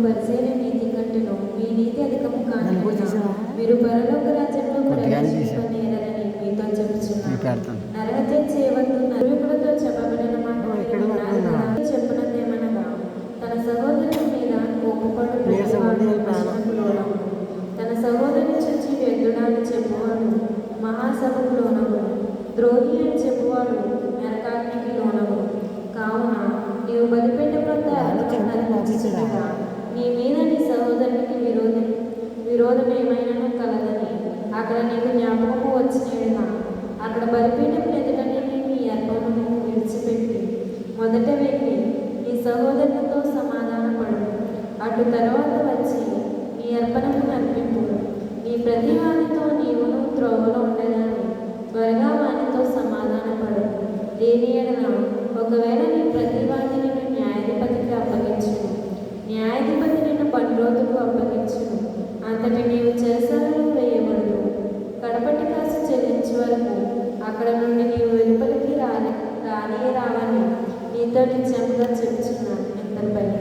పరిసయ్యుల నీతి కంటేను మీ నీతి అధికము కాని మీరు పరలోక రాజ్యంలో ప్రవేశింపనేరని మీతో చెప్పుచున్నాను. నరహత్య చేయవద్దు, నరుకులతో చెప్పబడిన మాట చెప్పినదేమనగా తన సహోదరుని మీద కోపపడు ప్రతివాడు నాశనముకు లోనగును. తన సహోదరుని చూచి వ్యర్థుడని చెప్పువాడు మహాసభకు లోనగును. ద్రోహి అని చెప్పువాడు నరకాగ్నికి లోనగును. కావున నీవు బలిపీఠం వద్ద అర్పించుచుండగా నీ మీద నీ సహోదరునికి విరోధం ఏమైనా కలదని అక్కడ నీకు జ్ఞాపకము వచ్చిన అక్కడ బలిపీఠం ఎదుటనే నీ అర్పణను విడిచిపెట్టి మొదట వెళ్ళి నీ సహోదరునితో సమాధానపడు. అటు తర్వాత వచ్చి నీ అర్పణను అర్పింపు. నీ ప్రతివానితో నీవును త్రోవలో ఉండగానే త్వరగా వానితో సమాధానపడు. లేని ఎడల ఒకవేళ నీ ప్రతివాది నిన్ను న్యాయాధిపతికి అప్పగించును, న్యాయాధిపతి నిన్ను బండ్రోతుకు అప్పగించును. అంతటి నీవు చెరసాలలో వేయబడదు. కడపటి కాసు చెల్లించే వరకు అక్కడ నుండి నీవు వెలుపలికి రాని రావని నీతో నిత్యముగా చెప్తున్నాను.